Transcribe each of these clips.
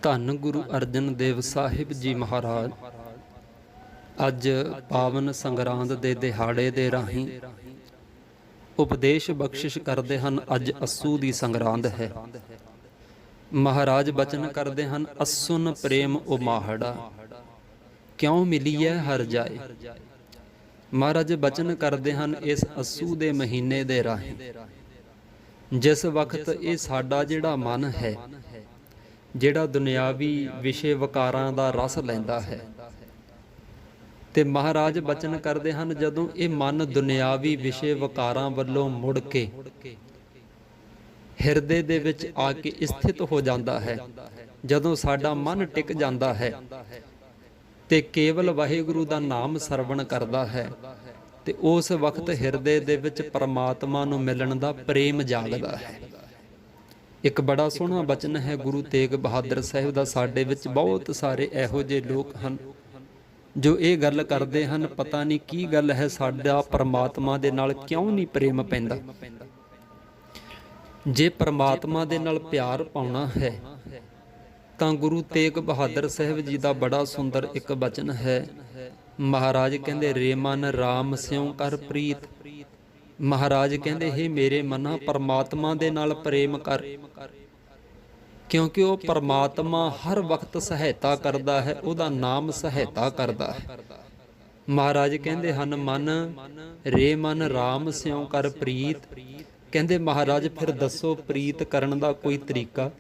ਧੰਨ ਗੁਰੂ ਅਰਜਨ ਦੇਵ ਸਾਹਿਬ ਜੀ ਮਹਾਰਾਜ ਅੱਜ ਪਾਵਨ ਸੰਗਰਾਂਦ ਦੇ ਦਿਹਾੜੇ ਦੇ ਰਾਹੀਂ ਉਪਦੇਸ਼ ਬਖਸ਼ਿਸ਼ ਕਰਦੇ ਹਨ। ਅੱਜ ਅੱਸੂ ਦੀ ਸੰਗਰਾਂਦ ਹੈ। ਮਹਾਰਾਜ ਬਚਨ ਕਰਦੇ ਹਨ, ਅਸੁਨ ਪ੍ਰੇਮ ਉਮਾਹੜਾ ਕਿਉਂ ਮਿਲੀਐ ਹਰ ਜਾਏ। ਮਹਾਰਾਜ ਬਚਨ ਕਰਦੇ ਹਨ ਇਸ ਅੱਸੂ ਦੇ ਮਹੀਨੇ ਦੇ ਰਾਹੀਂ, ਜਿਸ ਵਕਤ ਇਹ ਸਾਡਾ ਜਿਹੜਾ ਮਨ ਹੈ, ਜਿਹੜਾ ਦੁਨਿਆਵੀ ਵਿਸ਼ੇ ਵਕਾਰਾਂ ਦਾ ਰਸ ਲੈਂਦਾ ਹੈ, ਤੇ ਮਹਾਰਾਜ ਬਚਨ ਕਰਦੇ ਹਨ ਜਦੋਂ ਇਹ ਮਨ ਦੁਨਿਆਵੀ ਵਿਸ਼ੇ ਵਕਾਰਾਂ ਵੱਲੋਂ ਮੁੜ ਕੇ ਹਿਰਦੇ ਦੇ ਵਿੱਚ ਆ ਕੇ ਸਥਿਤ ਹੋ ਜਾਂਦਾ ਹੈ, ਜਦੋਂ ਸਾਡਾ ਮਨ ਟਿਕ ਜਾਂਦਾ ਹੈ ਤੇ ਕੇਵਲ ਵਾਹਿਗੁਰੂ ਦਾ ਨਾਮ ਸਰਵਣ ਕਰਦਾ ਹੈ, ਤੇ ਉਸ ਵਕਤ ਹਿਰਦੇ ਦੇ ਵਿੱਚ ਪਰਮਾਤਮਾ ਨੂੰ ਮਿਲਣ ਦਾ ਪ੍ਰੇਮ ਜਾਗਦਾ ਹੈ। ਇੱਕ ਬੜਾ ਸੋਹਣਾ ਬਚਨ ਹੈ ਗੁਰੂ ਤੇਗ ਬਹਾਦਰ ਸਾਹਿਬ ਦਾ। ਸਾਡੇ ਵਿੱਚ ਬਹੁਤ ਸਾਰੇ ਇਹੋ ਜਿਹੇ ਲੋਕ ਹਨ ਜੋ ਇਹ ਗੱਲ ਕਰਦੇ ਹਨ, ਪਤਾ ਨਹੀਂ ਕੀ ਗੱਲ ਹੈ, ਸਾਡਾ ਪਰਮਾਤਮਾ ਦੇ ਨਾਲ ਕਿਉਂ ਨਹੀਂ ਪ੍ਰੇਮ ਪੈਂਦਾ। ਜੇ ਪਰਮਾਤਮਾ ਦੇ ਨਾਲ ਪਿਆਰ ਪਾਉਣਾ ਹੈ ਤਾਂ ਗੁਰੂ ਤੇਗ ਬਹਾਦਰ ਸਾਹਿਬ ਜੀ ਦਾ ਬੜਾ ਸੁੰਦਰ ਇੱਕ ਬਚਨ ਹੈ। ਮਹਾਰਾਜ ਕਹਿੰਦੇ, ਰੇ ਮਨ ਰਾਮ ਸਿਉ ਕਰ ਪ੍ਰੀਤ। ਮਹਾਰਾਜ ਕਹਿੰਦੇ, ਹੇ ਮੇਰੇ ਮਨਾ, ਪਰਮਾਤਮਾ ਦੇ ਨਾਲ ਪ੍ਰੇਮ ਕਰ, ਕਿਉਂਕਿ ਉਹ ਪਰਮਾਤਮਾ ਹਰ ਵਕਤ ਸਹਾਇਤਾ ਕਰਦਾ ਹੈ, ਉਹਦਾ ਨਾਮ ਸਹਾਇਤਾ ਕਰਦਾ ਹੈ। ਮਹਾਰਾਜ ਕਹਿੰਦੇ ਹਨ, ਮਨ ਰੇ ਮਨ ਰਾਮ ਸਿਉ ਕਰ ਪ੍ਰੀਤ। ਕਹਿੰਦੇ ਮਹਾਰਾਜ ਫਿਰ ਦੱਸੋ ਪ੍ਰੀਤ ਕਰਨ ਦਾ ਕੋਈ ਤਰੀਕਾ,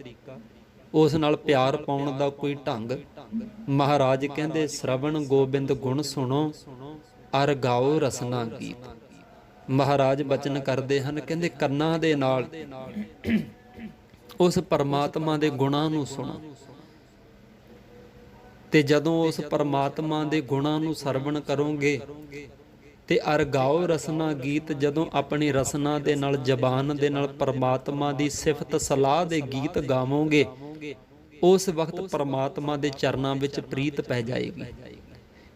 ਉਸ ਨਾਲ ਪਿਆਰ ਪਾਉਣ ਦਾ ਕੋਈ ਢੰਗ। ਮਹਾਰਾਜ ਕਹਿੰਦੇ, ਸ਼ਰਵਣ ਗੋਬਿੰਦ ਗੁਣ ਸੁਣੋ ਅਰ ਗਾਓ ਰਸਨਾ ਗੀਤ। ਮਹਾਰਾਜ ਬਚਨ ਕਰਦੇ ਹਨ, ਕਹਿੰਦੇ ਕੰਨਾਂ ਦੇ ਨਾਲ ਉਸ ਪਰਮਾਤਮਾ ਦੇ ਗੁਣਾਂ ਨੂੰ ਸੁਣੋ, ਤੇ ਜਦੋਂ ਉਸ ਪਰਮਾਤਮਾ ਦੇ ਗੁਣਾਂ ਨੂੰ ਸਰਵਣ ਕਰੋਗੇ ਤੇ ਅਰ ਗਾਓ ਰਸਨਾ ਗੀਤ, ਜਦੋਂ ਆਪਣੀ ਰਸਨਾ ਦੇ ਨਾਲ, ਜ਼ਬਾਨ ਦੇ ਨਾਲ ਪਰਮਾਤਮਾ ਦੀ ਸਿਫਤ ਸਲਾਹ ਦੇ ਗੀਤ ਗਾਵੋਗੇ, ਉਸ ਵਕਤ ਪਰਮਾਤਮਾ ਦੇ ਚਰਨਾਂ ਵਿੱਚ ਪ੍ਰੀਤ ਪੈ ਜਾਏਗੀ।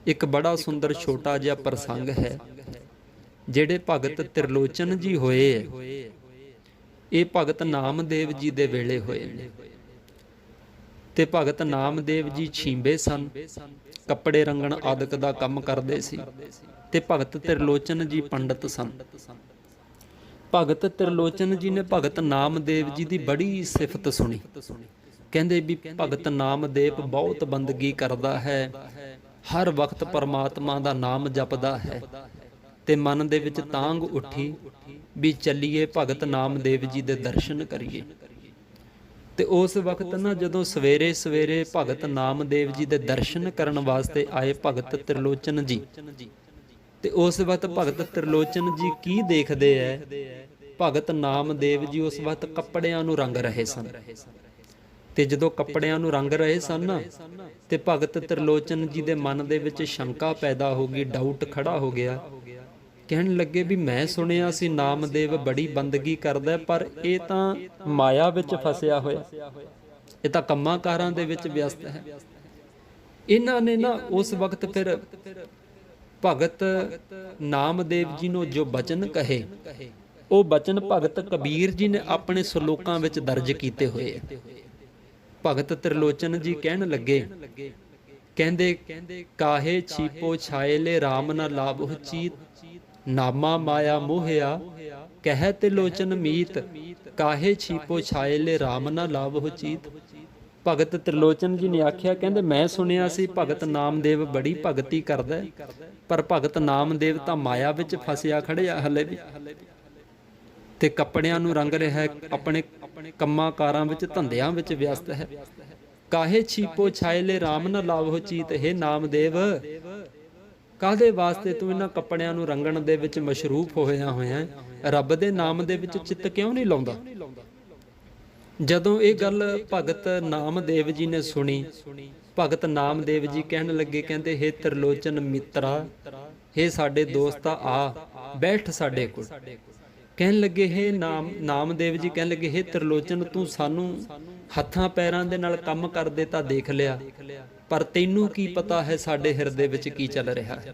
ਇੱਕ ਬੜਾ ਸੁੰਦਰ ਛੋਟਾ ਜਿਹਾ ਪ੍ਰਸੰਗ ਹੈ। ਜਿਹੜੇ ਭਗਤ ਤ੍ਰਿਲੋਚਨ ਜੀ ਹੋਏ, ਇਹ ਭਗਤ ਨਾਮਦੇਵ ਜੀ ਦੇ ਵੇਲੇ ਹੋਏ ਨੇ, ਤੇ ਭਗਤ ਨਾਮਦੇਵ ਜੀ ਛੀਂਬੇ ਸਨ, ਕੱਪੜੇ ਰੰਗਣ ਆਦਿਕ ਦਾ ਕੰਮ ਕਰਦੇ ਸੀ, ਤੇ ਭਗਤ ਤ੍ਰਿਲੋਚਨ ਜੀ ਪੰਡਤ ਸਨ। ਭਗਤ ਤ੍ਰਿਲੋਚਨ ਜੀ ਨੇ ਭਗਤ ਨਾਮਦੇਵ ਜੀ ਦੀ ਬੜੀ ਸਿਫਤ ਸੁਣੀ। ਕਹਿੰਦੇ ਵੀ ਭਗਤ ਨਾਮਦੇਵ ਬਹੁਤ ਬੰਦਗੀ ਕਰਦਾ ਹੈ, ਹਰ ਵਕਤ ਪਰਮਾਤਮਾ ਦਾ ਨਾਮ ਜਪਦਾ ਹੈ। ਤੇ ਮਨ ਦੇ ਵਿੱਚ ਤਾਂਘ ਉੱਠੀ ਵੀ ਚੱਲੀਏ ਭਗਤ ਨਾਮਦੇਵ ਜੀ ਦੇ ਦਰਸ਼ਨ ਕਰੀਏ। ਤੇ ਉਸ ਵਕਤ ਨਾ ਜਦੋਂ ਸਵੇਰੇ ਸਵੇਰੇ ਭਗਤ ਨਾਮਦੇਵ ਜੀ ਦੇ ਦਰਸ਼ਨ ਕਰਨ ਵਾਸਤੇ ਆਏ ਭਗਤ ਤ੍ਰਿਲੋਚਨ ਜੀ, ਤੇ ਉਸ ਵਕਤ ਭਗਤ ਤ੍ਰਿਲੋਚਨ ਜੀ ਕੀ ਦੇਖਦੇ ਐ, ਭਗਤ ਨਾਮਦੇਵ ਜੀ ਉਸ ਵਕਤ ਕੱਪੜਿਆਂ ਨੂੰ ਰੰਗ ਰਹੇ ਸਨ। ਤੇ ਜਦੋਂ ਕੱਪੜਿਆਂ ਨੂੰ ਰੰਗ ਰਹੇ ਸਨ ਨਾ, ਤੇ ਭਗਤ ਤ੍ਰਿਲੋਚਨ ਜੀ ਦੇ ਮਨ ਦੇ ਵਿੱਚ ਸ਼ੰਕਾ ਪੈਦਾ ਹੋ ਗਈ, ਡਾਊਟ ਖੜਾ ਹੋ ਗਿਆ। ਕਹਿਣ ਲੱਗੇ ਵੀ ਮੈਂ ਸੁਣਿਆ ਸੀ ਨਾਮਦੇਵ ਬੜੀ ਬੰਦਗੀ ਕਰਦਾ, ਪਰ ਇਹ ਤਾਂ ਮਾਇਆ ਵਿੱਚ ਫਸਿਆ ਹੋਇਆ, ਇਹ ਤਾਂ ਕੰਮਾਂ ਕਾਰਾਂ ਦੇ ਵਿੱਚ ਵਿਅਸਤ ਹੈ। ਇਹਨਾਂ ਨੇ ਨਾ ਉਸ ਵਕਤ ਫਿਰ ਭਗਤ ਨਾਮਦੇਵ ਜੀ ਨੂੰ ਜੋ ਬਚਨ ਕਹੇ, ਉਹ ਬਚਨ ਭਗਤ ਕਬੀਰ ਜੀ ਨੇ ਆਪਣੇ ਸ਼ਲੋਕਾਂ ਵਿੱਚ ਦਰਜ ਕੀਤੇ ਹੋਏ ਹੈ। ਭਗਤ ਤ੍ਰਿਲੋਚਨ ਜੀ ਕਹਿਣ ਲੱਗੇ, ਕਹਿੰਦੇ ਕਾਹੇ ਛੀਪੋ ਛਾਇਲੇ ਰਾਮ ਨਾ ਲਾਭੋ ਚੀਤ, ਨਾਮਾ ਮਾਇਆ ਮੋਹਿਆ ਕਹਿ ਤ੍ਰਿਲੋਚਨ ਮੀਤ, ਕਾਹੇ ਛੀਪੋ ਛਾਇਲੇ ਰਾਮ ਨਾ ਲਾਭੋ ਚੀਤ। ਭਗਤ ਤ੍ਰਿਲੋਚਨ ਜੀ ਨੇ ਆਖਿਆ, ਕਹਿੰਦੇ ਮੈਂ ਸੁਣਿਆ ਸੀ ਭਗਤ ਨਾਮਦੇਵ ਬੜੀ ਭਗਤੀ ਕਰਦਾ, ਪਰ ਭਗਤ ਨਾਮਦੇਵ ਤਾਂ ਮਾਇਆ ਵਿੱਚ ਫਸਿਆ ਖੜਿਆ ਹਲੇ ਵੀ, ਤੇ ਕੱਪੜਿਆਂ ਨੂੰ ਰੰਗ ਰਿਹਾ, ਆਪਣੇ ਕੰਮਾਂ ਕਾਰਾਂ ਵਿੱਚ ਧੰਦਿਆਂ ਵਿੱਚ ਵਿਅਸਤ ਹੈ। ਕਾਹੇ ਛੀਪੋ ਛਾਇਲੇ ਰਾਮ ਨਾ ਲਾਭੋ ਚੀਤ। ਹੈ ਨਾਮਦੇਵ, ਕਾਹਦੇ ਵਾਸਤੇ ਤੂੰ ਇਹਨਾਂ ਕੱਪੜਿਆਂ ਨੂੰ ਰੰਗਣ ਦੇ ਵਿੱਚ ਮਸ਼ਰੂਫ ਹੋਇਆ ਹੋਇਆ, ਰੱਬ ਦੇ ਨਾਮ ਦੇ ਵਿੱਚ ਚਿੱਤ ਕਿਉਂ ਨਹੀਂ ਲਾਉਂਦਾ। ਜਦੋਂ ਇਹ ਗੱਲ ਭਗਤ ਨਾਮਦੇਵ ਜੀ ਨੇ ਸੁਣੀ, ਭਗਤ ਨਾਮਦੇਵ ਜੀ ਕਹਿਣ ਲੱਗੇ, ਕਹਿੰਦੇ ਹੇ ਤ੍ਰਿਲੋਚਨ ਮਿੱਤਰਾ, ਹੇ ਸਾਡੇ ਦੋਸਤਾ, ਆ ਬੈਠ ਸਾਡੇ ਕੋਲ। ਕਹਿਣ ਲੱਗੇ ਹੇ ਨਾਮਦੇਵ ਜੀ ਕਹਿਣ ਲੱਗੇ, ਹੇ ਤ੍ਰਿਲੋਚਨ, ਤੂੰ ਸਾਨੂੰ ਹੱਥਾਂ ਪੈਰਾਂ ਦੇ ਨਾਲ ਕੰਮ ਕਰਦੇ ਤਾਂ ਦੇਖ ਲਿਆ, ਪਰ ਤੈਨੂੰ ਕੀ ਪਤਾ ਹੈ ਸਾਡੇ ਹਿਰਦੇ ਵਿੱਚ ਕੀ ਚੱਲ ਰਿਹਾ ਹੈ,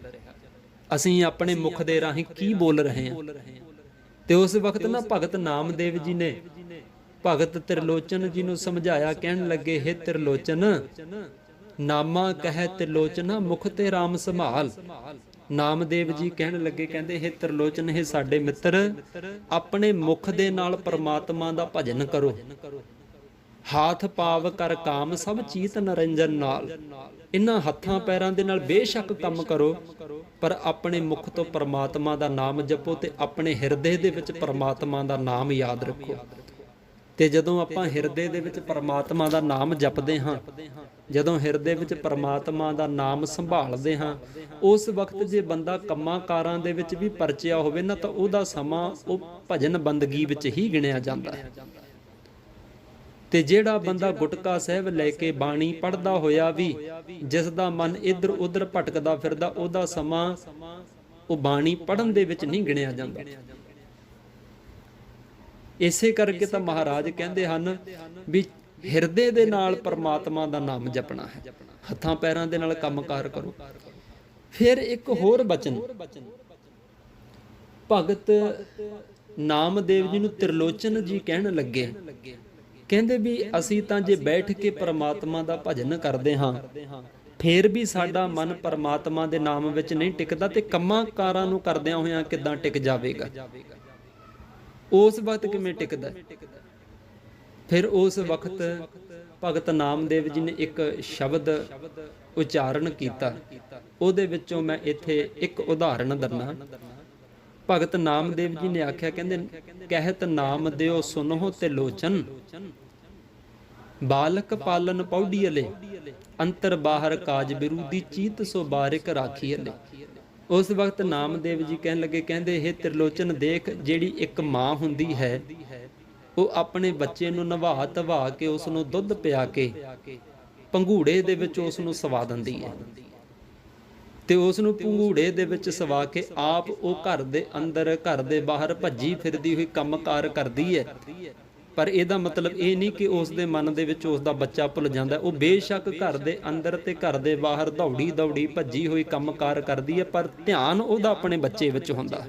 ਅਸੀਂ ਆਪਣੇ ਮੁਖ ਦੇ ਰਾਹੀਂ ਕੀ ਬੋਲ ਰਹੇ ਹਾਂ। ਤੇ ਉਸ ਵਕਤ ਨਾ ਭਗਤ ਨਾਮਦੇਵ ਜੀ ਨੇ ਭਗਤ ਤ੍ਰਿਲੋਚਨ ਜੀ ਨੂੰ ਸਮਝਾਇਆ, ਕਹਿਣ ਲੱਗੇ, ਹੇ ਤ੍ਰਿਲੋਚਨ, ਨਾਮਾ ਕਹਿ ਤ੍ਰਿਲੋਚਨਾ ਮੁਖ ਤੇ ਰਾਮ ਸੰਭਾਲ। ਨਾਮਦੇਵ ਜੀ ਕਹਿਣ ਲੱਗੇ, ਕਹਿੰਦੇ, ਹੇ ਤ੍ਰਿਲੋਚਨ, ਹੇ ਸਾਡੇ ਮਿੱਤਰ, ਆਪਣੇ ਮੁਖ ਦੇ ਨਾਲ ਪਰਮਾਤਮਾ ਦਾ ਭਜਨ ਕਰੋ। ਹਾਥ ਪਾਵ ਕਰ ਕਾਮ ਸਭ ਚੀਤ ਨਰੰਜਨ ਨਾਲ। ਇਹਨਾਂ ਹੱਥਾਂ ਪੈਰਾਂ ਦੇ ਨਾਲ ਬੇਸ਼ੱਕ ਕੰਮ ਕਰੋ, ਪਰ ਆਪਣੇ ਮੁਖ ਤੋਂ ਪਰਮਾਤਮਾ ਦਾ ਨਾਮ ਜਪੋ ਤੇ ਆਪਣੇ ਹਿਰਦੇ ਦੇ ਵਿੱਚ ਪਰਮਾਤਮਾ ਦਾ ਨਾਮ ਯਾਦ ਰੱਖੋ। ਤੇ ਜਦੋਂ ਆਪਾਂ ਹਿਰਦੇ ਦੇ ਵਿੱਚ ਪਰਮਾਤਮਾ ਦਾ ਨਾਮ ਜਪਦੇ ਹਾਂ, ਜਦੋਂ ਹਿਰਦੇ ਵਿੱਚ ਪਰਮਾਤਮਾ ਦਾ ਨਾਮ ਸੰਭਾਲਦੇ ਹਾਂ, ਉਸ ਵਕਤ ਜੇ ਬੰਦਾ ਕੰਮਾਂ ਕਾਰਾਂ ਦੇ ਵਿੱਚ ਵੀ ਪਰਚਿਆ ਹੋਵੇ ਨਾ, ਤਾਂ ਉਹਦਾ ਸਮਾਂ ਉਹ ਭਜਨ ਬੰਦਗੀ ਵਿੱਚ ਹੀ ਗਿਣਿਆ ਜਾਂਦਾ ਹੈ। ਤੇ ਜਿਹੜਾ ਬੰਦਾ ਗੁਟਕਾ ਸਾਹਿਬ ਲੈ ਕੇ ਬਾਣੀ ਪੜ੍ਹਦਾ ਹੋਇਆ ਵੀ, ਜਿਸ ਦਾ ਮਨ ਇੱਧਰ ਉੱਧਰ ਭਟਕਦਾ ਫਿਰਦਾ, ਉਹਦਾ ਸਮਾਂ ਉਹ ਬਾਣੀ ਪੜ੍ਹਨ ਦੇ ਵਿੱਚ ਨਹੀਂ ਗਿਣਿਆ ਜਾਂਦਾ। ਇਸੇ ਕਰਕੇ ਤਾਂ ਮਹਾਰਾਜ ਕਹਿੰਦੇ ਹਨ ਵੀ ਹਿਰਦੇ ਦੇ ਨਾਲ ਪਰਮਾਤਮਾ ਦਾ ਨਾਮ ਜਪਣਾ ਹੈ, ਹੱਥਾਂ ਪੈਰਾਂ ਦੇ ਨਾਲ ਕੰਮਕਾਰ ਕਰੋ। ਫਿਰ ਇੱਕ ਹੋਰ ਬਚਨ ਭਗਤ ਨਾਮਦੇਵ ਜੀ ਨੂੰ ਤ੍ਰਿਲੋਚਨ ਜੀ ਕਹਿਣ ਲੱਗੇ, ਕਹਿੰਦੇ ਵੀ ਅਸੀਂ ਤਾਂ ਜੇ ਬੈਠ ਕੇ ਪਰਮਾਤਮਾ ਦਾ ਭਜਨ ਕਰਦੇ ਹਾਂ, ਫੇਰ ਵੀ ਸਾਡਾ ਮਨ ਪਰਮਾਤਮਾ ਦੇ ਨਾਮ ਵਿੱਚ ਨਹੀਂ ਟਿਕਦਾ, ਤੇ ਕੰਮਾਂ ਕਾਰਾਂ ਨੂੰ ਕਰਦਿਆਂ ਹੋਇਆਂ ਕਿੱਦਾਂ ਟਿਕ ਜਾਵੇਗਾ? ਉਸ ਵਕਤ ਕਿਵੇਂ ਟਿਕਦਾ? ਫਿਰ ਉਸ ਵਕਤ ਭਗਤ ਨਾਮਦੇਵ ਜੀ ਨੇ ਇੱਕ ਸ਼ਬਦ ਉਚਾਰਨ ਕੀਤਾ, ਉਹਦੇ ਵਿੱਚੋਂ ਮੈਂ ਇੱਥੇ ਇੱਕ ਉਦਾਹਰਣ ਦਿੰਦਾ। ਭਗਤ ਨਾਮਦੇਵ ਜੀ ਨੇ ਆਖਿਆ, ਕਹਿੰਦੇ, ਕਹਿਤ ਨਾਮ ਦਿਓ ਸੁਨਹੁ ਤੇ ਲੋਚਨ, ਬਾਲਕ ਪਾਲਨ ਪੌੜੀਅਲੇ, ਅੰਤਰ ਬਾਹਰ ਕਾਜ ਬਿਰੂਦੀ, ਚੀਤ ਸੋ ਬਾਰਿਕ ਰਾਖੀਅਲੇ। ਉਸ ਵਕਤ ਨਾਮਦੇਵ ਜੀ ਕਹਿਣ ਲੱਗੇ, ਕਹਿੰਦੇ, ਹੇ ਤ੍ਰਿਲੋਚਨ, ਦੇਖ, ਜਿਹੜੀ ਇੱਕ ਮਾਂ ਹੁੰਦੀ ਹੈ, ਉਹ ਆਪਣੇ ਬੱਚੇ ਨੂੰ ਨਵਾ ਧਵਾ ਕੇ, ਉਸ ਨੂੰ ਦੁੱਧ ਪਿਆ ਕੇ ਪੰਘੂੜੇ ਦੇ ਵਿੱਚ ਉਸ ਨੂੰ ਸਵਾ ਦਿੰਦੀ ਹੈ, ਤੇ ਉਸ ਨੂੰ ਪੰਘੂੜੇ ਦੇ ਵਿੱਚ ਸਵਾ ਕੇ ਆਪ ਉਹ ਘਰ ਦੇ ਅੰਦਰ ਘਰ ਦੇ ਬਾਹਰ ਭੱਜੀ ਫਿਰਦੀ ਹੋਈ ਕੰਮਕਾਰ ਕਰਦੀ ਹੈ। ਪਰ ਇਹਦਾ ਮਤਲਬ ਇਹ ਨਹੀਂ ਕਿ ਉਸ ਦੇ ਮਨ ਦੇ ਵਿੱਚ ਉਸ ਦਾ ਬੱਚਾ ਭੁੱਲ ਜਾਂਦਾ। ਉਹ ਬੇਸ਼ੱਕ ਘਰ ਦੇ ਅੰਦਰ ਤੇ ਘਰ ਦੇ ਬਾਹਰ ਦੌੜੀ ਦੌੜੀ ਭੱਜੀ ਹੋਈ ਕੰਮਕਾਰ ਕਰਦੀ ਹੈ, ਪਰ ਧਿਆਨ ਉਹਦਾ ਆਪਣੇ ਬੱਚੇ ਵਿੱਚ ਹੁੰਦਾ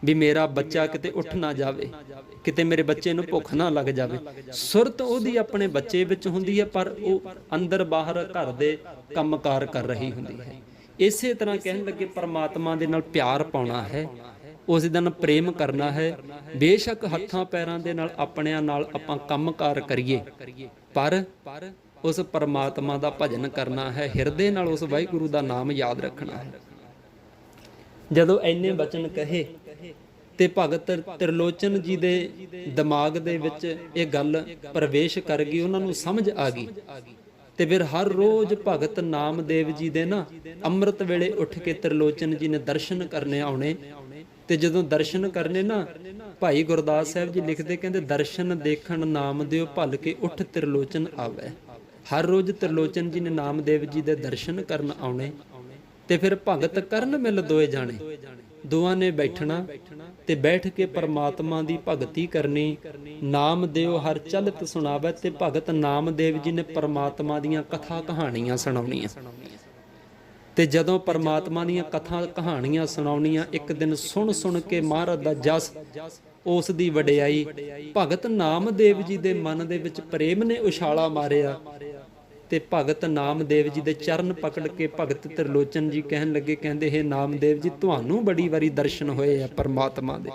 ਵੀ ਮੇਰਾ ਬੱਚਾ ਕਿਤੇ ਉੱਠ ਨਾ ਜਾਵੇ, ਕਿਤੇ ਮੇਰੇ ਬੱਚੇ ਨੂੰ ਭੁੱਖ ਨਾ ਲੱਗ ਜਾਵੇ। ਸੁਰਤ ਉਹਦੀ ਆਪਣੇ ਬੱਚੇ ਵਿੱਚ ਹੁੰਦੀ ਹੈ, ਪਰ ਉਹ ਅੰਦਰ ਬਾਹਰ ਘਰ ਦੇ ਕੰਮਕਾਰ ਕਰ ਰਹੀ ਹੁੰਦੀ ਹੈ। ਇਸੇ ਤਰ੍ਹਾਂ ਕਹਿਣ ਲੱਗੇ, ਪਰਮਾਤਮਾ ਦੇ ਨਾਲ ਪਿਆਰ ਪਾਉਣਾ ਹੈ, ਉਸ ਦਿਨ ਪ੍ਰੇਮ ਕਰਨਾ ਹੈ। ਬੇਸ਼ੱਕ ਹੱਥਾਂ ਪੈਰਾਂ ਦੇ ਨਾਲ ਆਪਣਿਆਂ ਨਾਲ ਆਪਾਂ ਕੰਮਕਾਰ ਕਰੀਏ, ਪਰ ਉਸ ਪਰਮਾਤਮਾ ਦਾ ਭਜਨ ਕਰਨਾ ਹੈ, ਹਿਰਦੇ ਨਾਲ ਉਸ ਵਾਹਿਗੁਰੂ ਦਾ ਨਾਮ ਯਾਦ ਰੱਖਣਾ ਹੈ। ਜਦੋਂ ਇੰਨੇ ਬਚਨ ਕਹੇ ਤੇ ਭਗਤ ਤ੍ਰਿਲੋਚਨ ਜੀ ਦੇ ਦਿਮਾਗ ਦੇ ਵਿੱਚ ਇਹ ਗੱਲ ਪ੍ਰਵੇਸ਼ ਕਰ ਗਈ, ਉਹਨਾਂ ਨੂੰ ਸਮਝ ਆ ਗਈ। ਤੇ ਫਿਰ ਹਰ ਰੋਜ਼ ਭਗਤ ਨਾਮਦੇਵ ਜੀ ਦੇ ਨਾ ਅੰਮ੍ਰਿਤ ਵੇਲੇ ਉੱਠ ਕੇ ਤ੍ਰਿਲੋਚਨ ਜੀ ਨੇ ਦਰਸ਼ਨ ਕਰਨੇ ਆਉਣੇ। ਤੇ ਜਦੋਂ ਦਰਸ਼ਨ ਕਰਨੇ ਨਾ, ਭਾਈ ਗੁਰਦਾਸ ਸਾਹਿਬ ਜੀ ਲਿਖਦੇ, ਕਹਿੰਦੇ, ਦਰਸ਼ਨ ਦੇਖਣ ਨਾਮ ਦਿਓ ਭਲ ਕੇ ਉੱਠ ਤ੍ਰਿਲੋਚਨ ਆਵੇ। ਹਰ ਰੋਜ਼ ਤ੍ਰਿਲੋਚਨ ਜੀ ਨੇ ਨਾਮਦੇਵ ਜੀ ਦੇ ਦਰਸ਼ਨ ਕਰਨ ਆਉਣੇ, ਤੇ ਫਿਰ ਭਗਤ ਕਰਨ ਮਿਲ ਦੋਏ ਜਾਣੇ, ਦੋਵਾਂ ਨੇ ਬੈਠਣਾ ਤੇ ਬੈਠ ਕੇ ਪਰਮਾਤਮਾ ਦੀ ਭਗਤੀ ਕਰਨੀ। ਨਾਮ ਦਿਓ ਹਰ ਚਲਤ ਸੁਣਾਵੇ, ਤੇ ਭਗਤ ਨਾਮਦੇਵ ਜੀ ਨੇ ਪਰਮਾਤਮਾ ਦੀਆਂ ਕਥਾ ਕਹਾਣੀਆਂ ਸੁਣਾਉਣੀਆਂ। ਤੇ ਜਦੋਂ ਪਰਮਾਤਮਾ ਦੀਆਂ ਕਥਾ ਕਹਾਣੀਆਂ ਸੁਣਾਉਣੀਆਂ, ਇੱਕ ਦਿਨ ਸੁਣ ਸੁਣ ਕੇ ਮਹਾਰਾਜ ਦਾ ਜਸ, ਉਸ ਦੀ ਵਡਿਆਈ, ਭਗਤ ਨਾਮਦੇਵ ਜੀ ਦੇ ਮਨ ਦੇ ਵਿੱਚ ਪ੍ਰੇਮ ਨੇ ਉਛਾਲਾ ਮਾਰਿਆ। ਤੇ ਭਗਤ ਨਾਮਦੇਵ ਜੀ ਦੇ ਚਰਨ ਪਕੜ ਕੇ ਭਗਤ ਤ੍ਰਿਲੋਚਨ ਜੀ ਕਹਿਣ ਲੱਗੇ, ਕਹਿੰਦੇ, ਹੇ ਨਾਮਦੇਵ ਜੀ, ਤੁਹਾਨੂੰ ਬੜੀ ਵਾਰੀ ਦਰਸ਼ਨ ਹੋਏ ਆ ਪਰਮਾਤਮਾ ਦੇ,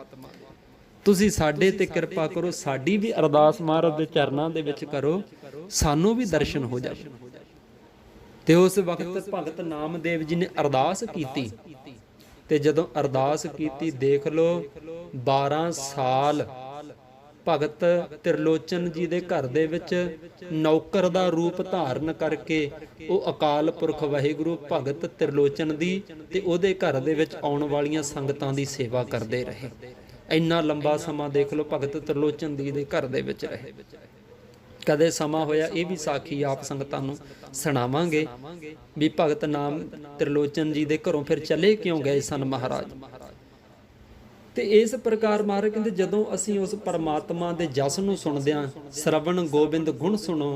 ਤੁਸੀਂ ਸਾਡੇ ਤੇ ਕਿਰਪਾ ਕਰੋ, ਸਾਡੀ ਵੀ ਅਰਦਾਸ ਮਹਾਰਾਜ ਦੇ ਚਰਨਾਂ ਦੇ ਵਿੱਚ ਕਰੋ, ਸਾਨੂੰ ਵੀ ਦਰਸ਼ਨ ਹੋ ਜਾਵੇ। ਤੇ ਉਸ ਵਕਤ ਭਗਤ ਨਾਮਦੇਵ ਜੀ ਨੇ ਅਰਦਾਸ ਕੀਤੀ। ਤੇ ਜਦੋਂ ਅਰਦਾਸ ਕੀਤੀ, ਦੇਖ ਲਓ, 12 ਸਾਲ ਭਗਤ ਤ੍ਰਿਲੋਚਨ ਜੀ ਦੇ ਘਰ ਦੇ ਵਿੱਚ ਨੌਕਰ ਦਾ ਰੂਪ ਧਾਰਨ ਕਰਕੇ ਉਹ ਅਕਾਲ ਪੁਰਖ ਵਾਹਿਗੁਰੂ ਭਗਤ ਤ੍ਰਿਲੋਚਨ ਦੀ ਤੇ ਉਹਦੇ ਘਰ ਦੇ ਵਿੱਚ ਆਉਣ ਵਾਲੀਆਂ ਸੰਗਤਾਂ ਦੀ ਸੇਵਾ ਕਰਦੇ ਰਹੇ। ਇੰਨਾ ਲੰਬਾ ਸਮਾਂ ਦੇਖ ਲਓ ਭਗਤ ਤ੍ਰਿਲੋਚਨ ਜੀ ਦੇ ਘਰ ਦੇ ਵਿੱਚ ਰਹੇ। ਕਦੇ ਸਮਾਂ ਹੋਇਆ, ਇਹ ਵੀ ਸਾਖੀ ਆਪ ਸੰਗਤਾਂ ਨੂੰ ਸੁਣਾਵਾਂਗੇ ਵੀ ਭਗਤ ਨਾਮ ਤ੍ਰਿਲੋਚਨ ਜੀ ਦੇ ਘਰੋਂ ਫਿਰ ਚਲੇ ਕਿਉਂ ਗਏ ਸਨ ਮਹਾਰਾਜ। ਤੇ ਇਸ ਪ੍ਰਕਾਰ ਮਹਾਰਾਜ ਕਹਿੰਦੇ, ਜਦੋਂ ਅਸੀਂ ਉਸ ਪਰਮਾਤਮਾ ਦੇ ਜਸ ਨੂੰ ਸੁਣਦੇ ਹਾਂ, ਸਰਵਣ ਗੋਬਿੰਦ ਗੁਣ ਸੁਣੋ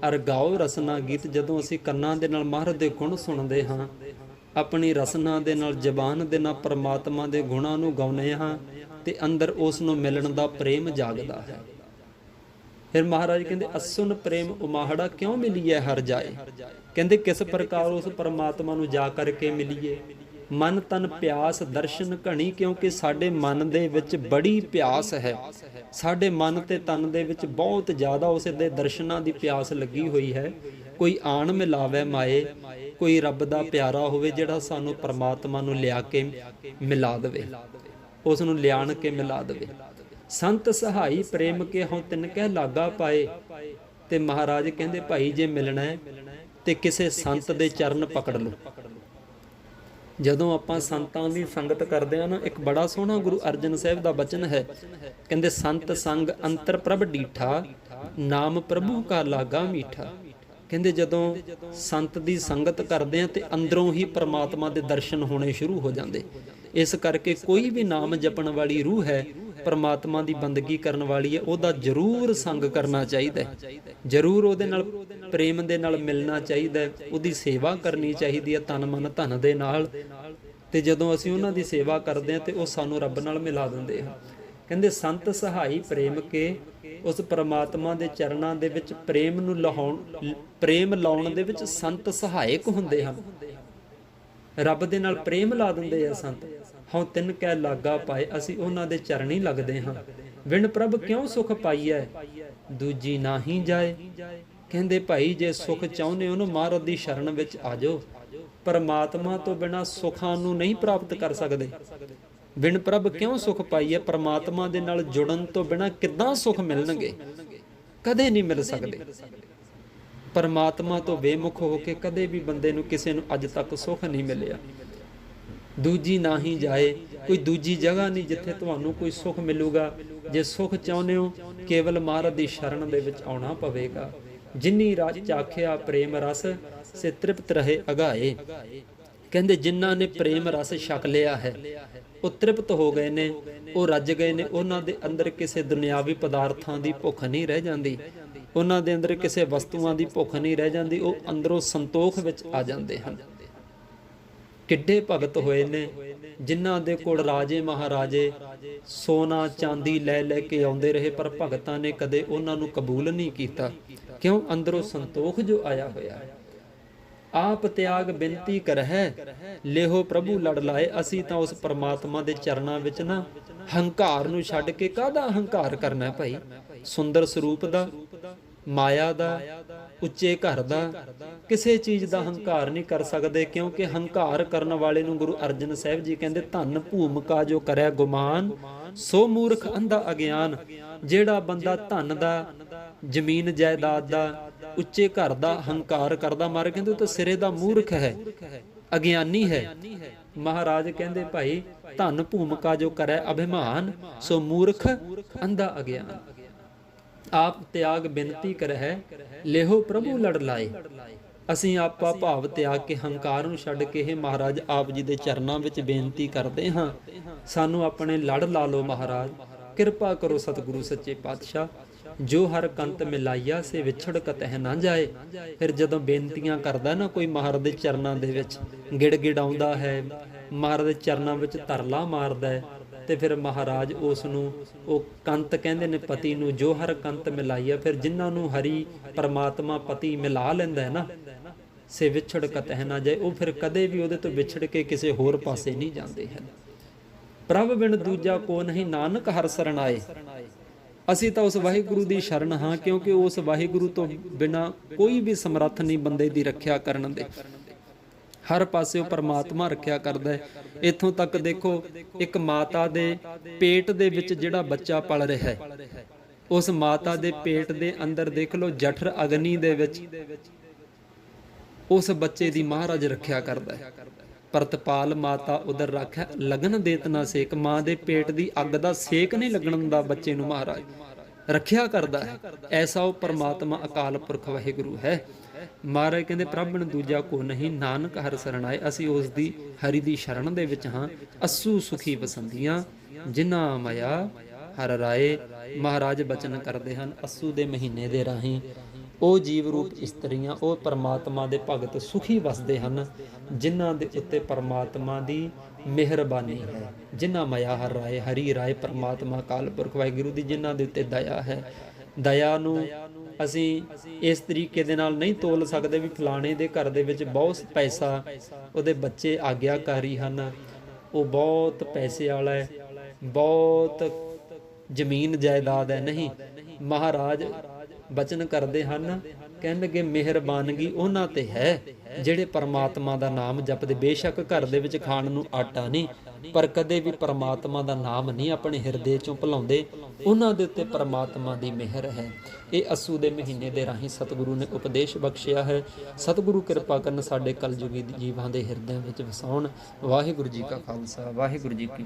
ਅਰ ਗਾਓ ਰਸਨਾ ਗੀਤ, ਜਦੋਂ ਅਸੀਂ ਕੰਨਾਂ ਦੇ ਨਾਲ ਮਹਾਰਾਜ ਦੇ ਗੁਣ ਸੁਣਦੇ ਹਾਂ, ਆਪਣੀ ਰਸਨਾ ਦੇ ਨਾਲ, ਜ਼ਬਾਨ ਦੇ ਨਾਲ ਪਰਮਾਤਮਾ ਦੇ ਗੁਣਾਂ ਨੂੰ ਗਾਉਂਦੇ ਹਾਂ, ਤੇ ਅੰਦਰ ਉਸ ਨੂੰ ਮਿਲਣ ਦਾ ਪ੍ਰੇਮ ਜਾਗਦਾ ਹੈ। ਫਿਰ ਮਹਾਰਾਜ ਕਹਿੰਦੇ ਅਸੁਨ ਪ੍ਰੇਮ ਉਮਾਹੜਾ ਕਿਉਂ ਮਿਲੀਏ ਹਰ ਜਾਏ। ਕਹਿੰਦੇ ਕਿਸ ਪ੍ਰਕਾਰ ਉਸ ਪਰਮਾਤਮਾ ਨੂੰ ਜਾ ਕਰਕੇ ਮਿਲੀਏ। ਮਨ ਤਨ ਪਿਆਸ ਦਰਸ਼ਨ ਘਣੀ, ਕਿਉਂਕਿ ਸਾਡੇ ਮਨ ਦੇ ਵਿੱਚ ਬੜੀ ਪਿਆਸ ਹੈ। ਸਾਡੇ ਮਨ ਤੇ ਤਨ ਦੇ ਵਿੱਚ ਬਹੁਤ ਜ਼ਿਆਦਾ ਉਸ ਦੇ ਦਰਸ਼ਨਾਂ ਦੀ ਪਿਆਸ ਲੱਗੀ ਹੋਈ ਹੈ। ਕੋਈ ਆਣ ਮਿਲਾਵੇ ਮਾਏ, ਕੋਈ ਰੱਬ ਦਾ ਪਿਆਰਾ ਹੋਵੇ ਜਿਹੜਾ ਸਾਨੂੰ ਪਰਮਾਤਮਾ ਨੂੰ ਲਿਆ ਕੇ ਮਿਲਾ ਦੇਵੇ, ਉਸ ਨੂੰ ਲਿਆਣ ਕੇ ਮਿਲਾ ਦੇਵੇ। ਸੰਤ ਸਹਾਈ ਪ੍ਰੇਮ ਕੇ ਹਉ ਤਿਨ ਕਹਿ ਲਾਗਾ ਪਾਏ। ਤੇ ਮਹਾਰਾਜ ਕਹਿੰਦੇ ਭਾਈ ਜੇ ਮਿਲਣਾ ਹੈ ਤੇ ਕਿਸੇ ਸੰਤ ਦੇ ਚਰਨ ਪਕੜ ਲਓ। ਜਦੋਂ ਆਪਾਂ ਸੰਤਾਂ ਦੀ ਸੰਗਤ ਕਰਦੇ ਹਾਂ ਨਾ, ਇੱਕ ਬੜਾ ਸੋਹਣਾ ਗੁਰੂ ਅਰਜਨ ਸਾਹਿਬ ਦਾ ਬਚਨ ਹੈ, ਕਹਿੰਦੇ ਸੰਤ ਸੰਗ ਅੰਤਰ ਪ੍ਰਭ ਡੀਠਾ, ਨਾਮ ਪ੍ਰਭੂ ਕਾ ਲਾਗਾ ਮੀਠਾ। ਕਹਿੰਦੇ ਜਦੋਂ ਸੰਤ ਦੀ ਸੰਗਤ ਕਰਦੇ ਆ ਤੇ ਅੰਦਰੋਂ ਹੀ ਪਰਮਾਤਮਾ ਦੇ ਦਰਸ਼ਨ ਹੋਣੇ ਸ਼ੁਰੂ ਹੋ ਜਾਂਦੇ। ਇਸ ਕਰਕੇ ਕੋਈ ਵੀ ਨਾਮ ਜਪਣ ਵਾਲੀ ਰੂਹ ਹੈ, ਪਰਮਾਤਮਾ ਦੀ ਬੰਦਗੀ ਕਰਨ ਵਾਲੀ ਹੈ, ਉਹਦਾ ਜ਼ਰੂਰ ਸੰਗ ਕਰਨਾ ਚਾਹੀਦਾ ਹੈ, ਜ਼ਰੂਰ ਉਹਦੇ ਨਾਲ ਪ੍ਰੇਮ ਦੇ ਨਾਲ ਮਿਲਣਾ ਚਾਹੀਦਾ ਹੈ, ਉਹਦੀ ਸੇਵਾ ਕਰਨੀ ਚਾਹੀਦੀ ਹੈ ਤਨ ਮਨ ਧਨ ਦੇ ਨਾਲ। ਤੇ ਜਦੋਂ ਅਸੀਂ ਉਹਨਾਂ ਦੀ ਸੇਵਾ ਕਰਦੇ ਹਾਂ ਤੇ ਉਹ ਸਾਨੂੰ ਰੱਬ ਨਾਲ ਮਿਲਾ ਦਿੰਦੇ ਆ। ਕਹਿੰਦੇ ਸੰਤ ਸਹਾਈ ਪ੍ਰੇਮ ਕੇ, ਉਸ ਪਰਮਾਤਮਾ ਦੇ ਚਰਨਾਂ ਦੇ ਵਿੱਚ ਪ੍ਰੇਮ ਨੂੰ ਪ੍ਰੇਮ ਲਾਉਣ ਦੇ ਵਿੱਚ ਸੰਤ ਸਹਾਇਕ ਹੁੰਦੇ ਹਨ। ਰੱਬ ਦੇ ਨਾਲ ਪ੍ਰੇਮ ਲਾ ਦਿੰਦੇ ਆ ਸੰਤ। ਹਉ ਤਿਨ ਕਹਿ ਲਾਗਾ ਪਾਏ, ਅਸੀਂ ਉਹਨਾਂ ਦੇ ਚਰਨੀ ਲੱਗਦੇ ਹਾਂ। ਵਿਣ ਪ੍ਰਭ ਕਿਉਂ ਸੁਖ ਪਾਈਐ, ਦੂਜੀ ਨਾਹੀਂ ਜਾਏ। ਕਹਿੰਦੇ ਭਾਈ ਜੇ ਸੁਖ ਚਾਹੁੰਦੇ ਹੋ ਨਾ, ਮਹਾਰਾਜ ਦੀ ਸ਼ਰਨ ਵਿੱਚ ਆ ਜਾਓ। ਪਰਮਾਤਮਾ ਤੋਂ ਬਿਨਾਂ ਸੁੱਖਾਂ ਨੂੰ ਨਹੀਂ ਪ੍ਰਾਪਤ ਕਰ ਸਕਦੇ। ਵਿਣ ਪ੍ਰਭ ਕਿਉਂ ਸੁਖ ਪਾਈਐ, ਪਰਮਾਤਮਾ ਦੇ ਨਾਲ ਜੁੜਨ ਤੋਂ ਬਿਨਾਂ ਕਿੱਦਾਂ ਸੁਖ ਮਿਲਣਗੇ, ਕਦੇ ਨਹੀਂ ਮਿਲ ਸਕਦੇ। ਪਰਮਾਤਮਾ ਤੋਂ ਬੇਮੁਖ ਹੋ ਕੇ ਕਦੇ ਵੀ ਬੰਦੇ ਨੂੰ, ਕਿਸੇ ਨੂੰ ਅੱਜ ਤੱਕ ਸੁਖ ਨਹੀਂ ਮਿਲਿਆ। ਦੂਜੀ ਨਾ ਹੀ ਜਾਏ, ਕੋਈ ਦੂਜੀ ਜਗ੍ਹਾ ਨਹੀਂ ਜਿੱਥੇ ਤੁਹਾਨੂੰ ਕੋਈ ਸੁਖ ਮਿਲੂਗਾ। ਜੇ ਸੁਖ ਚਾਹੁੰਦੇ ਹੋ, ਕੇਵਲ ਮਹਾਰਾਜ ਦੀ ਸ਼ਰਨ ਦੇ ਵਿੱਚ ਆਉਣਾ ਪਵੇਗਾ। ਜਿਨੀ ਰਸ ਚਾਖਿਆ ਪ੍ਰੇਮ ਰਸ, ਸੇ ਤ੍ਰਿਪਤ ਰਹੇ ਅਗਾਏ। ਕਹਿੰਦੇ ਜਿਨ੍ਹਾਂ ਨੇ ਪ੍ਰੇਮ ਰਸ ਛਕ ਲਿਆ ਹੈ, ਉਹ ਤ੍ਰਿਪਤ ਹੋ ਗਏ ਨੇ, ਉਹ ਰੱਜ ਗਏ ਨੇ। ਉਹਨਾਂ ਦੇ ਅੰਦਰ ਕਿਸੇ ਦੁਨਿਆਵੀ ਪਦਾਰਥਾਂ ਦੀ ਭੁੱਖ ਨਹੀਂ ਰਹਿ ਜਾਂਦੀ, ਉਹਨਾਂ ਦੇ ਅੰਦਰ ਕਿਸੇ ਵਸਤੂਆਂ ਦੀ ਭੁੱਖ ਨਹੀਂ ਰਹਿ ਜਾਂਦੀ। ਉਹ ਅੰਦਰੋਂ ਸੰਤੋਖ ਵਿੱਚ ਆ ਜਾਂਦੇ ਹਨ। ਕਿੱਡੇ ਭਗਤ ਹੋਏ ਨੇ ਜਿਨ੍ਹਾਂ ਦੇ ਕੋਲ ਰਾਜੇ ਮਹਾਰਾਜੇ ਸੋਨਾ ਚਾਂਦੀ ਲੈ ਲੈ ਕੇ ਆਉਂਦੇ ਰਹੇ, ਪਰ ਭਗਤਾਂ ਨੇ ਕਦੇ ਉਹਨਾਂ ਨੂੰ ਕਬੂਲ ਨਹੀਂ ਕੀਤਾ। ਕਿਉਂ? ਅੰਦਰੋਂ ਸੰਤੋਖ ਜੋ ਆਇਆ ਹੋਇਆ ਹੈ। ਆਪ ਤਿਆਗ ਬਿਨਤੀ ਕਰਹਿ, ਲੇਹੋ ਪ੍ਰਭੂ ਲੜ ਲਾਏ। ਅਸੀਂ ਤਾਂ ਉਸ ਪਰਮਾਤਮਾ ਦੇ ਚਰਨਾਂ ਵਿੱਚ ਨਾ ਹੰਕਾਰ ਨੂੰ ਛੱਡ ਕੇ, ਕਾਹਦਾ ਹੰਕਾਰ ਕਰਨਾ ਭਾਈ? ਸੁੰਦਰ ਸਰੂਪ ਦਾ, ਮਾਇਆ ਦਾ, ਉੱਚੇ ਘਰ ਦਾ, ਕਿਸੇ ਚੀਜ਼ ਦਾ ਹੰਕਾਰ ਨਹੀਂ ਕਰ ਸਕਦੇ। ਕਿਉਂਕਿ ਹੰਕਾਰ ਕਰਨ ਵਾਲੇ ਨੂੰ ਗੁਰੂ ਅਰਜਨ ਸਾਹਿਬ ਜੀ ਕਹਿੰਦੇ ਧਨ ਭੂਮਿਕਾ ਜੋ ਕਰਿਆ ਗੁਮਾਨ, ਸੋ ਮੂਰਖ ਅੰਧਾ ਅਗਿਆਨ। ਜਿਹੜਾ ਬੰਦਾ ਧਨ ਦਾ, ਜ਼ਮੀਨ ਜਾਇਦਾਦ ਦਾ, ਉੱਚੇ ਘਰ ਦਾ ਹੰਕਾਰ ਕਰਦਾ, ਮਾਰ ਕਹਿੰਦੇ ਉਹ ਤਾਂ ਸਿਰੇ ਦਾ ਮੂਰਖ ਹੈ, ਅਗਿਆਨੀ ਹੈ। ਮਹਾਰਾਜ ਕਹਿੰਦੇ ਭਾਈ ਧਨ ਭੂਮਿਕਾ ਜੋ ਕਰੇ ਅਭਿਮਾਨ, ਸੋ ਮੂਰਖ ਅੰਧਾ ਅਗਿਆਨ। ਆਪ ਤਿਆਗ ਬਿਨਤੀ ਕਰਹਿ, ਲੇਹੋ ਪ੍ਰਭੂ ਲੜ ਲਾਏ। ਅਸੀਂ ਆਪਾ ਭਾਵ ਤਿਆਗ ਕੇ, ਹੰਕਾਰ ਨੂੰ ਛੱਡ ਕੇ, ਇਹ ਮਹਾਰਾਜ ਆਪ ਜੀ ਦੇ ਚਰਨਾਂ ਵਿੱਚ ਬੇਨਤੀ ਕਰਦੇ ਹਾਂ, ਸਾਨੂੰ ਆਪਣੇ ਲੜ ਲਾ ਲਓ ਮਹਾਰਾਜ। ਕਿਰਪਾ ਕਰੋ ਸਤਿਗੁਰੂ ਸੱਚੇ ਪਾਤਸ਼ਾਹ। ਜੋ ਹਰ ਕੰਤ ਮਿਲਾਈਆ ਸੇ ਵਿਛੜ ਕਤਹਿ ਨਾ ਜਾਏ। ਫਿਰ ਜਦੋਂ ਬੇਨਤੀਆਂ ਕਰਦਾ ਨਾ ਕੋਈ ਮਹਾਰਾਜ ਦੇ ਚਰਨਾਂ ਦੇ ਵਿੱਚ, ਗਿੜ ਗਿੜਾਉਂਦਾ ਹੈ, ਮਹਾਰਾਜ ਦੇ ਚਰਨਾਂ ਵਿੱਚ ਤਰਲਾ ਮਾਰਦਾ ਹੈ, ਤੇ ਫਿਰ ਮਹਾਰਾਜ ਉਸ ਨੂੰ, ਉਹ ਕੰਤ ਕਹਿੰਦੇ ਨੇ ਪਤੀ ਨੂੰ, ਜੋ ਹਰ ਕੰਤ ਮਿਲਾਈਆ। ਫਿਰ ਜਿਨ੍ਹਾਂ ਨੂੰ ਹਰੀ ਪਰਮਾਤਮਾ ਪਤੀ ਮਿਲਾ ਲੈਂਦਾ ਹੈ ਨਾ, ਸੇ ਵਿਛੜ ਕਤਹਿ ਨਾ ਜਾਏ, ਉਹ ਫਿਰ ਕਦੇ ਵੀ ਉਹਦੇ ਤੋਂ ਵਿਛੜ ਕੇ ਕਿਸੇ ਹੋਰ ਪਾਸੇ ਨਹੀਂ ਜਾਂਦੇ ਹਨ। ਪ੍ਰਭ ਬਿਨ ਦੂਜਾ ਕੋ ਨਹੀਂ, ਨਾਨਕ ਹਰਿ ਸਰਣ ਆਏ। ਅਸੀਂ ਤਾਂ ਉਸ ਵਾਹਿਗੁਰੂ ਦੀ ਸ਼ਰਨ ਹਾਂ, ਕਿਉਂਕਿ ਉਸ ਵਾਹਿਗੁਰੂ ਤੋਂ ਬਿਨਾਂ ਕੋਈ ਵੀ ਸਮਰੱਥ ਨਹੀਂ ਬੰਦੇ ਦੀ ਰੱਖਿਆ ਕਰਨ ਦੇ। ਹਰ ਪਾਸੇ ਉਹ ਪਰਮਾਤਮਾ ਰੱਖਿਆ ਕਰਦਾ ਹੈ। ਇੱਥੋਂ ਤੱਕ ਦੇਖੋ, ਇੱਕ ਮਾਤਾ ਦੇ ਪੇਟ ਦੇ ਵਿੱਚ ਜਿਹੜਾ ਬੱਚਾ ਪਲ ਰਿਹਾ ਹੈ, ਉਸ ਮਾਤਾ ਦੇ ਪੇਟ ਦੇ ਅੰਦਰ ਦੇਖ ਲਓ, ਜਠਰ ਅਗਨੀ ਦੇ ਵਿੱਚ ਉਸ ਬੱਚੇ ਦੀ ਮਹਾਰਾਜ ਰੱਖਿਆ ਕਰਦਾ ਹੈ। ਪ੍ਰਤਪਾਲ ਮਾਤਾ ਉਧਰ ਰੱਖਿਆ, ਲਗਨ ਦੇਤ ਨਾ ਸੇਕ। ਮਾਂ ਦੇ ਪੇਟ ਦੀ ਅੱਗ ਦਾ ਸੇਕ ਨਹੀਂ ਲੱਗਣ ਦਿੰਦਾ ਬੱਚੇ ਨੂੰ, ਮਹਾਰਾਜ ਰੱਖਿਆ ਕਰਦਾ ਹੈ। ਐਸਾ ਉਹ ਪਰਮਾਤਮਾ ਅਕਾਲ ਪੁਰਖ ਵਾਹਿਗੁਰੂ ਹੈ। ਮਹਾਰਾਜ ਕਹਿੰਦੇ ਪ੍ਰਭ ਬਿਨ ਦੂਜਾ ਕੋ ਨਹੀਂ, ਨਾਨਕ ਹਰਿ ਸਰਣ ਆਏ। ਅਸੀਂ ਉਸ ਦੀ ਹਰੀ ਦੀ ਸ਼ਰਨ ਦੇ ਵਿੱਚ ਹਾਂ। ਅਸੂ ਸੁਖੀ ਵਸੰਦੀਆਂ, ਜਿਨ੍ਹਾਂ ਮਾਇਆ ਹਰਿ ਰਾਏ। ਮਹਾਰਾਜ ਬਚਨ ਕਰਦੇ ਹਨ, ਅਸੂ ਦੇ ਮਹੀਨੇ ਦੇ ਰਾਹੀਂ ਉਹ ਜੀਵ ਰੂਪ ਇਸਤਰੀਆਂ, ਉਹ ਪਰਮਾਤਮਾ ਦੇ ਭਗਤ ਸੁਖੀ ਵਸਦੇ ਹਨ, ਜਿਨ੍ਹਾਂ ਦੇ ਉੱਤੇ ਪਰਮਾਤਮਾ ਦੀ ਮਿਹਰਬਾਨੀ ਹੈ। ਜਿਨ੍ਹਾਂ ਮਾਇਆ ਹਰਿ ਰਾਏ, ਹਰੀ ਰਾਏ ਪਰਮਾਤਮਾ ਅਕਾਲ ਪੁਰਖ ਵਾਹਿਗੁਰੂ ਦੀ ਜਿਨ੍ਹਾਂ ਦੇ ਉੱਤੇ ਦਇਆ ਹੈ। ਦਇਆ ਨੂੰ ਅਸੀਂ ਇਸ ਤਰੀਕੇ ਦੇ ਨਾਲ ਨਹੀਂ ਤੋਲ ਸਕਦੇ ਵੀ ਫਲਾਣੇ ਦੇ ਘਰ ਦੇ ਵਿੱਚ ਬਹੁਤ ਪੈਸਾ, ਉਹਦੇ ਬੱਚੇ ਆਗਿਆਕਾਰੀ ਹਨ, ਉਹ ਬਹੁਤ ਪੈਸੇ ਵਾਲਾ ਹੈ, ਬਹੁਤ ਜ਼ਮੀਨ ਜਾਇਦਾਦ ਹੈ। ਨਹੀਂ, ਮਹਾਰਾਜ ਬਚਨ ਕਰਦੇ ਹਨ, ਕਹਿਣਗੇ ਮਿਹਰਬਾਨਗੀ ਉਹਨਾਂ ਤੇ ਹੈ ਜਿਹੜੇ ਪਰਮਾਤਮਾ ਦਾ ਨਾਮ ਜਪਦੇ। ਬੇਸ਼ੱਕ ਘਰ ਦੇ ਵਿੱਚ ਖਾਣ ਨੂੰ ਆਟਾ ਨਹੀਂ, ਪਰ ਕਦੇ ਵੀ ਪਰਮਾਤਮਾ ਦਾ ਨਾਮ ਨਹੀਂ ਆਪਣੇ ਹਿਰਦੇ ਚੋਂ ਭੁਲਾਉਂਦੇ, ਉਹਨਾਂ ਦੇ ਉੱਤੇ ਪਰਮਾਤਮਾ ਦੀ ਮਿਹਰ ਹੈ। ਇਹ ਅੱਸੂ ਦੇ ਮਹੀਨੇ ਦੇ ਰਾਹੀਂ ਸਤਿਗੁਰੂ ਨੇ ਉਪਦੇਸ਼ ਬਖਸ਼ਿਆ ਹੈ। ਸਤਿਗੁਰੂ ਕਿਰਪਾ ਕਰਨ ਸਾਡੇ ਕਲਯੁਗੀ ਜੀਵਾਂ ਦੇ ਹਿਰਦਿਆਂ ਵਿੱਚ ਵਸਾਉਣ। ਵਾਹਿਗੁਰੂ ਜੀ ਕਾ ਖਾਲਸਾ, ਵਾਹਿਗੁਰੂ ਜੀ ਕੀ